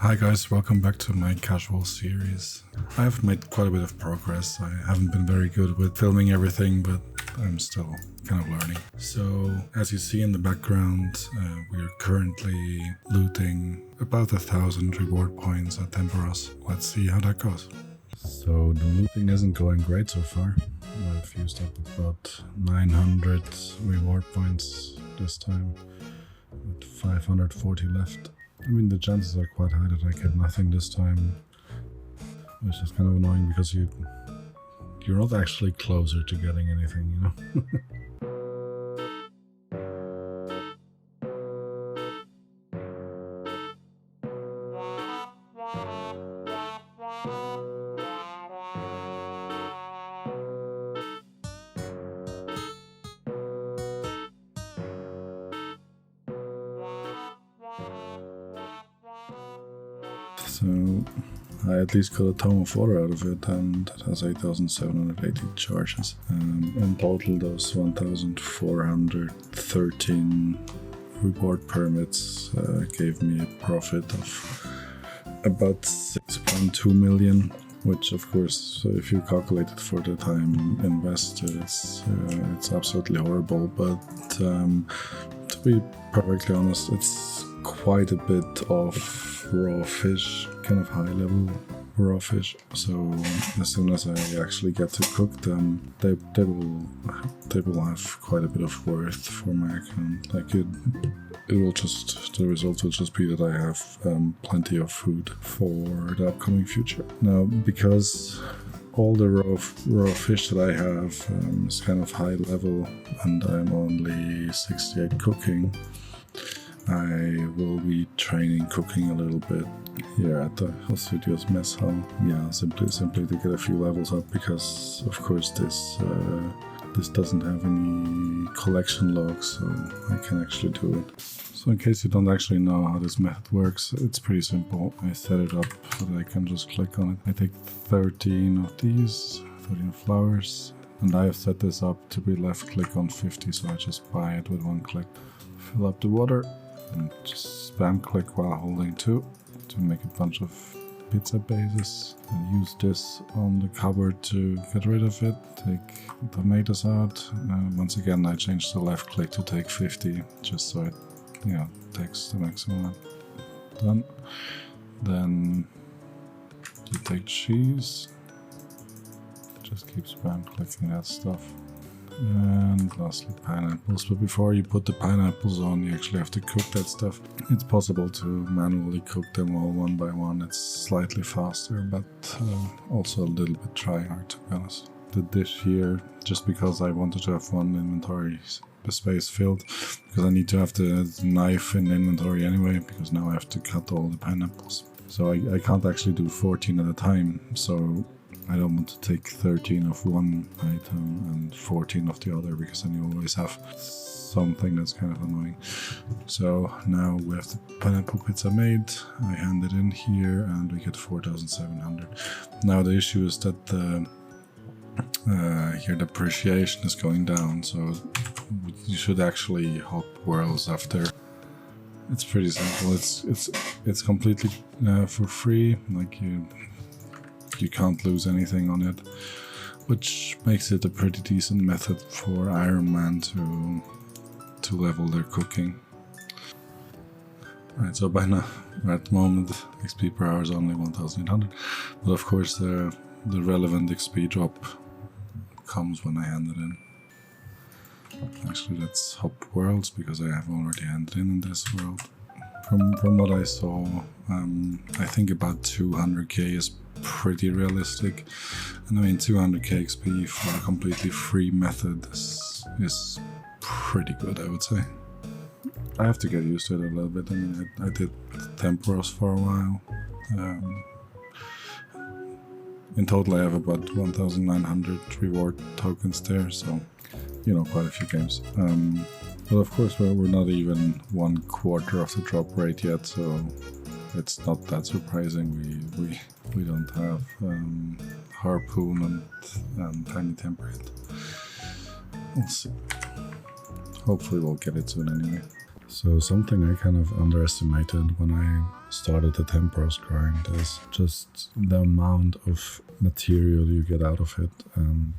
Hi guys, welcome back to my casual series. I have made quite a bit of progress. I haven't been very good with filming everything, but I'm still kind of learning. So, as you see in the background, we are currently looting about 1,000 reward points at Tempoross. Let's see how that goes. So, the looting isn't going great so far. I've used up about 900 reward points this time, with 540 left. I mean, the chances are quite high that I get nothing this time, which is kind of annoying because you're not actually closer to getting anything, you know? So I at least got a tome of water out of it, and it has 8,780 charges. In total, those 1,413 reward permits gave me a profit of about 6.2 million, which of course, if you calculate it for the time invested, it's absolutely horrible. But to be perfectly honest, it's quite a bit of raw fish, kind of high level raw fish. So as soon as I actually get to cook them, they will have quite a bit of worth for my account. Like the result will just be that I have plenty of food for the upcoming future. Now, because all the raw fish that I have is kind of high level, and I'm only 68 cooking, I will be training cooking a little bit here at the Studios mess hall. Yeah, simply to get a few levels up, because of course this doesn't have any collection logs, so I can actually do it. So in case you don't actually know how this method works, it's pretty simple. I set it up so that I can just click on it. I take 13 of these, 13 flowers, and I have set this up to be left click on 50, so I just buy it with one click. Fill up the water and just spam click while holding 2 to make a bunch of pizza bases, and use this on the cupboard to get rid of it. Take tomatoes out. Once again, I changed the left click to take 50, just so it takes the maximum. Done. Then you take cheese. Just keep spam clicking that stuff. And lastly, pineapples. But before you put the pineapples on, you actually have to cook that stuff. It's possible to manually cook them all one by one. It's slightly faster, but also a little bit try hard, to be honest. The dish here, just because I wanted to have one inventory space filled, because I need to have the knife in inventory anyway, because now I have to cut all the pineapples. So I can't actually do 14 at a time, so I don't want to take 13 of one item and 14 of the other, because then you always have something that's kind of annoying. So now we have the pineapple pizza made. I hand it in here and we get 4,700. Now the issue is that here the appreciation is going down, so you should actually hop worlds after. It's pretty simple. It's completely for free. Like you can't lose anything on it, which makes it a pretty decent method for Iron Man to level their cooking. Right, so by now, at the moment, XP per hour is only 1,800, but of course the relevant XP drop comes when I hand it in. Actually, let's hop worlds, because I have already handed in this world. From what I saw, I think about 200k is pretty realistic, and I mean 200k XP for a completely free method is pretty good, I would say. I have to get used to it a little bit. I mean, I did Tempoross for a while. In total I have about 1,900 reward tokens there, so quite a few games. But of course we're not even 1/4 of the drop rate yet, so it's not that surprising. We don't have harpoon and tiny temper yet. We'll see. Hopefully we'll get it soon anyway. So something I kind of underestimated when I started the Tempoross grind is just the amount of material you get out of it and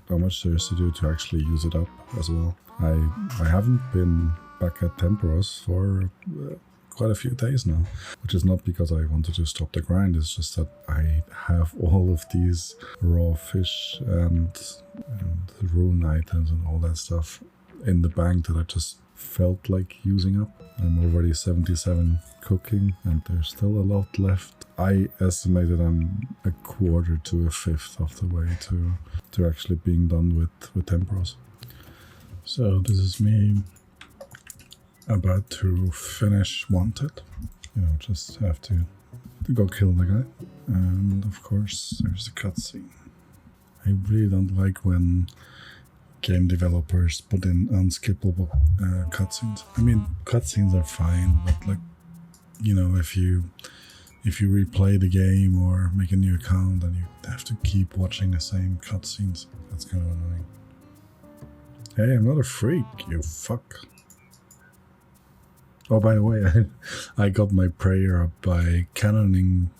how much there is to do to actually use it up as well. I haven't been back at Tempoross for quite a few days now, which is not because I wanted to stop the grind, it's just that I have all of these raw fish and rune items and all that stuff in the bank that I just felt like using up. I'm already 77 cooking and there's still a lot left. I estimated I'm a quarter to a fifth of the way to actually being done with Tempoross. So this is me about to finish Wanted. Just have to go kill the guy. And of course there's a cutscene. I really don't like when game developers put in unskippable cutscenes. I mean, cutscenes are fine, but if you replay the game or make a new account, then you have to keep watching the same cutscenes. That's kind of annoying. Hey, I'm not a freak, you fuck. Oh, by the way, I got my prayer up by cannoning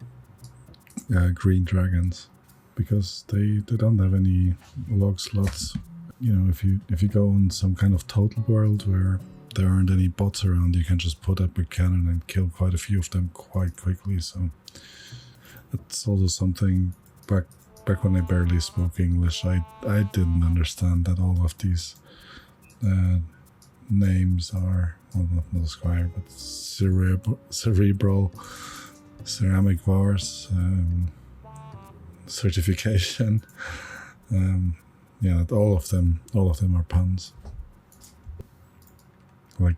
green dragons because they don't have any log slots. If you go on some kind of total world where there aren't any bots around, you can just put up a cannon and kill quite a few of them quite quickly. So that's also something back when I barely spoke English, I didn't understand that all of these names are, well, not squire, but cerebral, ceramic vars, certification. That all of them are puns. Like,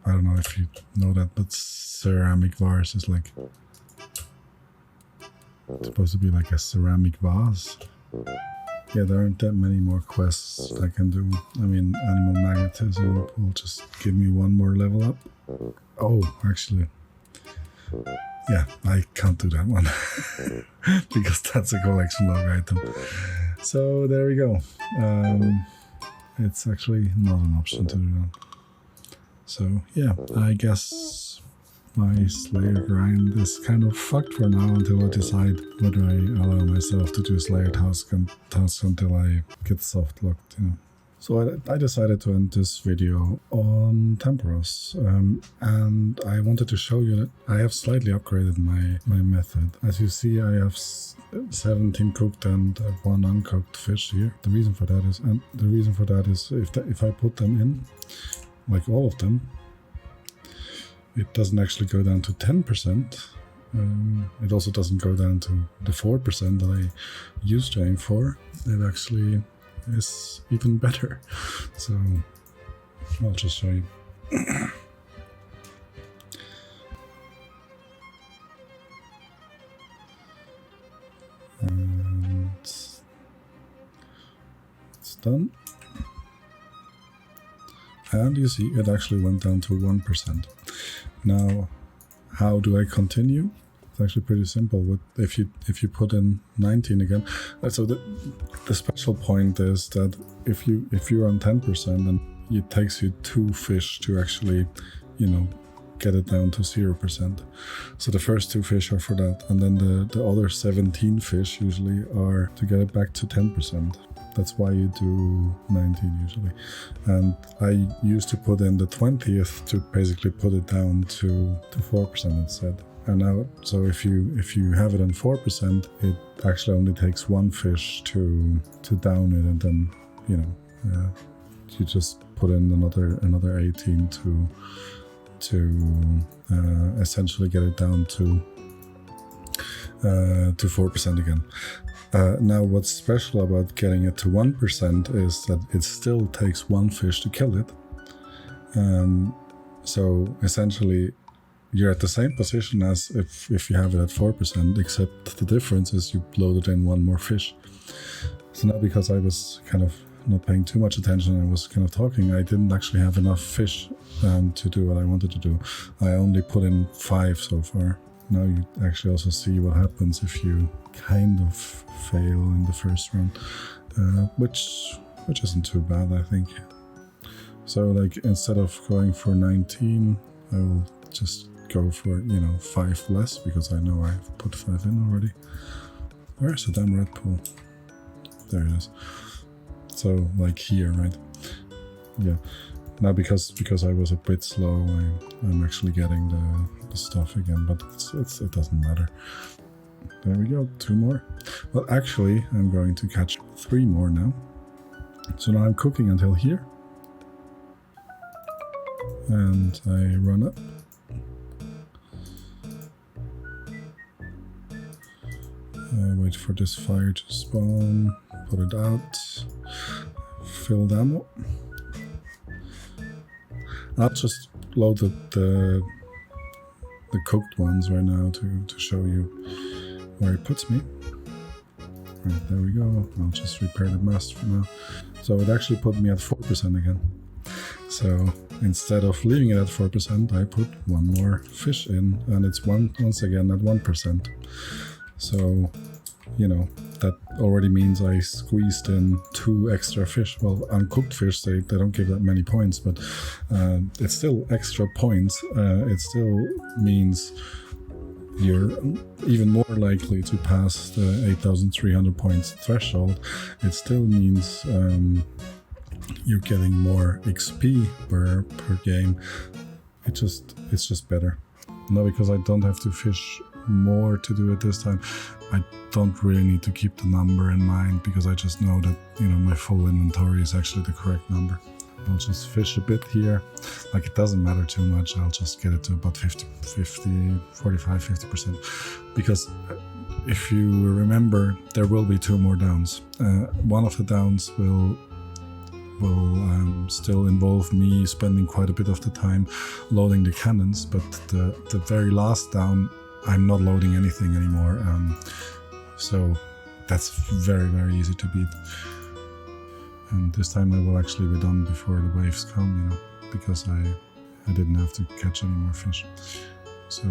I don't know if you know that, but ceramic vase is like supposed to be like a ceramic vase. Yeah, there aren't that many more quests I can do. I mean, animal magnetism will just give me one more level up. Oh, actually, yeah, I can't do that one because that's a collection log item. So there we go. It's actually not an option to do that. So yeah, I guess my Slayer grind is kind of fucked for now until I decide whether I allow myself to do Slayer tasks until I get soft locked. So I decided to end this video on Tempoross, and I wanted to show you that I have slightly upgraded my method. As you see, I have 17 cooked and 1 uncooked fish here. The reason for that is if I put them in, like all of them, it doesn't actually go down to 10%. It also doesn't go down to the 4% that I used to aim for. It actually is even better. So I'll just show you. And it's done. And you see it actually went down to 1%. Now, how do I continue? It's actually pretty simple. If you put in 19 again, so the special point is that if you're on 10%, then it takes you 2 fish to actually, get it down to 0%. So the first 2 fish are for that, and then the other 17 fish usually are to get it back to 10%. That's why you do 19 usually. And I used to put in the 20th to basically put it down to 4% instead. And now, so if you have it on 4%, it actually only takes 1 fish to down it, and then you just put in another 18 to essentially get it down to 4% again. Now, what's special about getting it to 1% is that it still takes 1 fish to kill it. So essentially, you're at the same position as if you have it at 4%, except the difference is you loaded in 1 more fish. So now, because I was kind of not paying too much attention, I was kind of talking, I didn't actually have enough fish to do what I wanted to do. I only put in 5 so far. Now you actually also see what happens if you kind of fail in the first round, which isn't too bad, I think. So like instead of going for 19, I will just go for 5 less, because I know I've put 5 in already. Where's the damn red pool? There it is. So like here, right? Yeah. Now because I was a bit slow, I'm actually getting the stuff again, but it doesn't matter. There we go, 2 more. Well, actually, I'm going to catch 3 more now. So now I'm cooking until here. And I run up. I wait for this fire to spawn, put it out, fill the ammo. I'll just load the cooked ones right now to show you where it puts me. Right, there we go. I'll just repair the mast for now. So it actually put me at 4% again. So instead of leaving it at 4%, I put 1 more fish in, and it's once again at 1%. So, that already means I squeezed in 2 extra fish. Well, uncooked fish, they don't give that many points, but it's still extra points. It still means you're even more likely to pass the 8,300 points threshold. It still means you're getting more XP per game. It's just better. Now, because I don't have to fish more to do it this time, I don't really need to keep the number in mind, because I just know that my full inventory is actually the correct number. I'll just fish a bit here. Like, it doesn't matter too much. I'll just get it to about 45-50%, because if you remember, there will be 2 more downs. One of the downs will still involve me spending quite a bit of the time loading the cannons, but the very last down, I'm not loading anything anymore, so that's very, very easy to beat. And this time I will actually be done before the waves come, because I didn't have to catch any more fish. So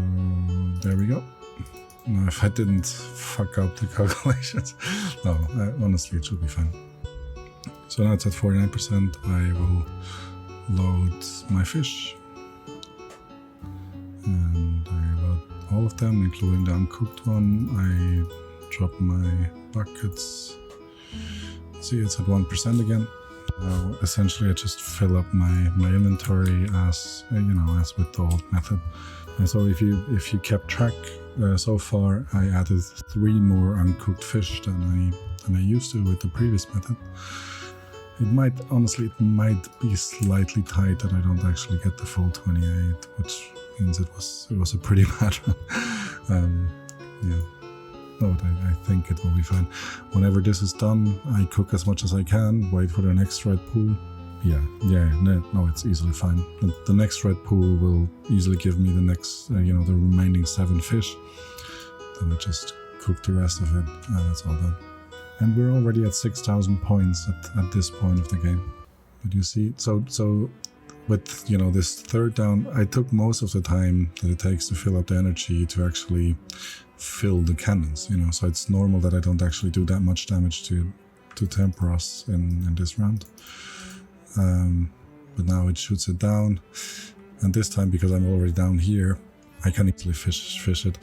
there we go. Now, if I didn't fuck up the calculations, no, honestly, it should be fine. So now it's at 49%. I will load my fish, and I load all of them, including the uncooked one. I drop my buckets. See, it's at 1% again. Now, essentially, I just fill up my inventory as as with the old method. And so, if you kept track, so far I added 3 more uncooked fish than I used to with the previous method. It might be slightly tight that I don't actually get the full 28, which means it was a pretty bad one. Yeah. But I think it will be fine. Whenever this is done, I cook as much as I can, wait for the next red pool. No, it's easily fine. The next red pool will easily give me the next, the remaining 7 fish. Then I just cook the rest of it, and that's all done. And we're already at 6,000 points at this point of the game. But you see, so with this third down, I took most of the time that it takes to fill up the energy to actually fill the cannons. So it's normal that I don't actually do that much damage to Tempoross in this round. But now it shoots it down, and this time, because I'm already down here, I can easily fish it.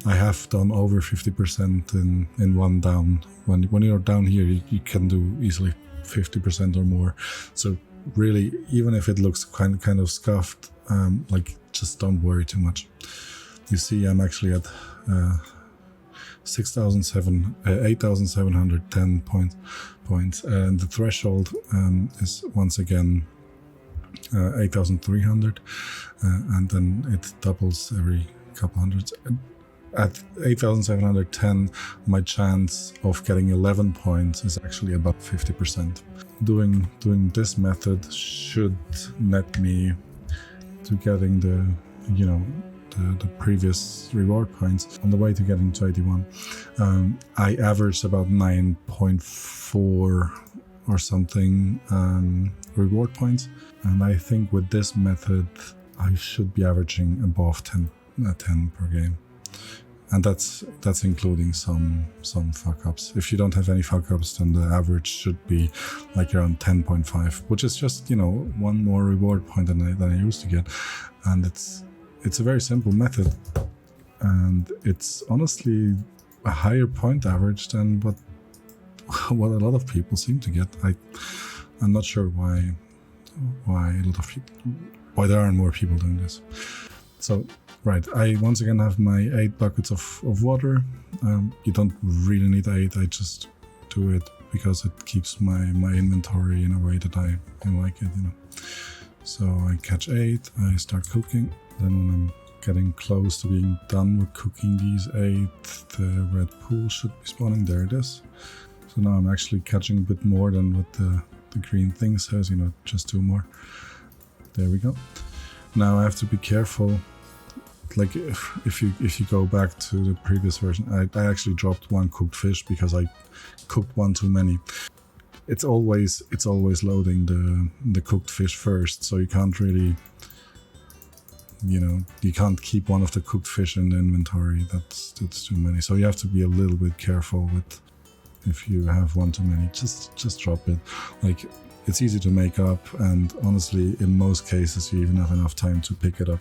I have done over 50% in one down. When you're down here, you can do easily 50% or more. So really, even if it looks kind of scuffed, just don't worry too much. You see, I'm actually at 8,710 points, and the threshold is once again 8,300, and then it doubles every couple hundreds. At 8,710, my chance of getting 11 points is actually about 50%. Doing this method should net me to getting the previous reward points on the way to getting to 81. I averaged about 9.4 or something reward points, and I think with this method I should be averaging above 10 per game. And that's including some fuck ups. If you don't have any fuck ups, then the average should be like around 10.5, which is just, you know, one more reward point than I used to get. And it's a very simple method, and it's honestly a higher point average than what a lot of people seem to get. I'm not sure why there aren't more people doing this. So right, I once again have my 8 buckets of water. You don't really need 8, I just do it because it keeps my inventory in a way that I like it, you know. So I catch 8, I start cooking. Then when I'm getting close to being done with cooking these 8, the red pool should be spawning. There it is. So now I'm actually catching a bit more than what the green thing says, you know, just 2 more. There we go. Now I have to be careful. Like if you go back to the previous version, I actually dropped 1 cooked fish because I cooked 1 too many. It's always loading the cooked fish first, so you can't really, you know, you can't keep one of the cooked fish in the inventory. That's too many. So you have to be a little bit careful with, if you have 1 too many, just drop it. Like, it's easy to make up, and honestly, in most cases, you even have enough time to pick it up.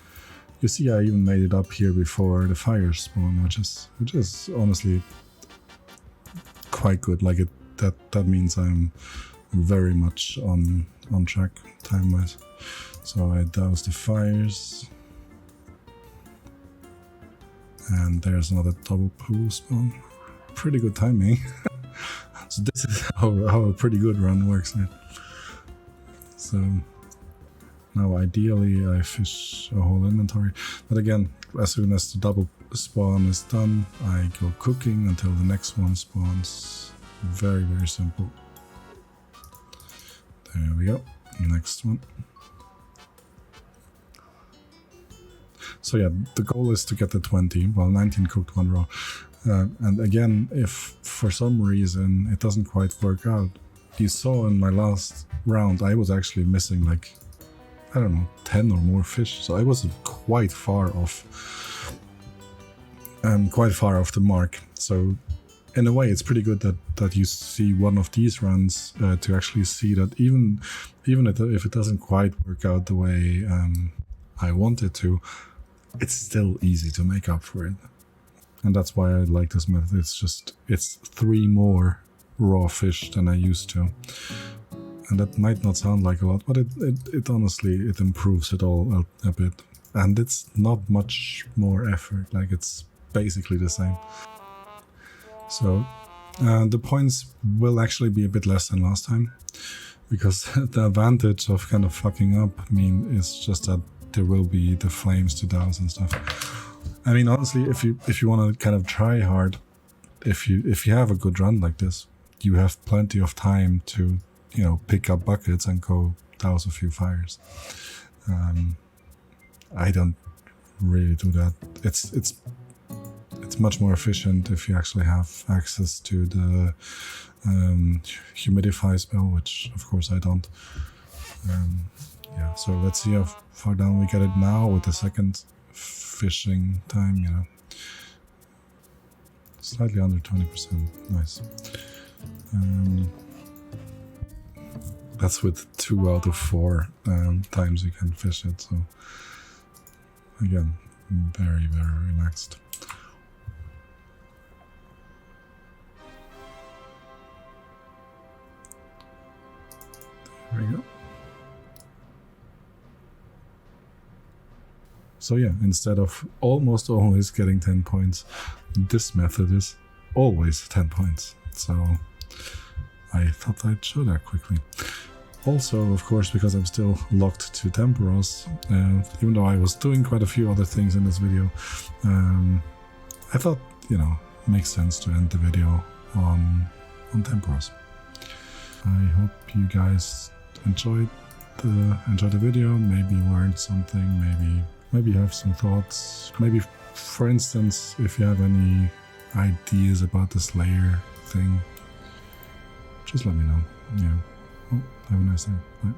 You see, I even made it up here before the fires spawn, which is honestly quite good. Like that means I'm very much on track time-wise. So I douse the fires, and there's another double pool spawn. Pretty good timing. So this is how a pretty good run works now. So now ideally I fish a whole inventory, but again, as soon as the double spawn is done, I go cooking until the next one spawns. Very, very simple. There we go. Next one. So yeah, the goal is to get the 20, well, 19 cooked, 1 raw. And again, if for some reason it doesn't quite work out, you saw in my last round, I was actually missing like, I don't know, 10 or more fish. So I was quite far off the mark. So in a way, it's pretty good that you see one of these runs to actually see that even if it doesn't quite work out the way I want it to, it's still easy to make up for it. And that's why I like this method. It's 3 more raw fish than I used to. And that might not sound like a lot, but it honestly, it improves it all a bit. And it's not much more effort, like it's basically the same. So the points will actually be a bit less than last time, because the advantage of kind of fucking up, I mean, is just that there will be the flames to douse and stuff. I mean, honestly, if you want to kind of try hard, if you have a good run like this, you have plenty of time to, you know, pick up buckets and go douse a few fires. I don't really do that. It's much more efficient if you actually have access to the humidify spell, which of course I don't. Yeah, so let's see how far down we get it now with the second fishing time, you know. Slightly under 20%, nice. That's with 2 out of 4 times you can fish it, so again, very, very relaxed. There we go. So yeah, instead of almost always getting 10 points, this method is always 10 points. So I thought I'd show that quickly. Also, of course, because I'm still locked to Tempoross, even though I was doing quite a few other things in this video, I thought, you know, it makes sense to end the video on Tempoross. I hope you guys enjoyed the video, maybe learned something, maybe you have some thoughts. Maybe, for instance, if you have any ideas about this layer thing, just let me know. Yeah. Well, have a nice day. Bye.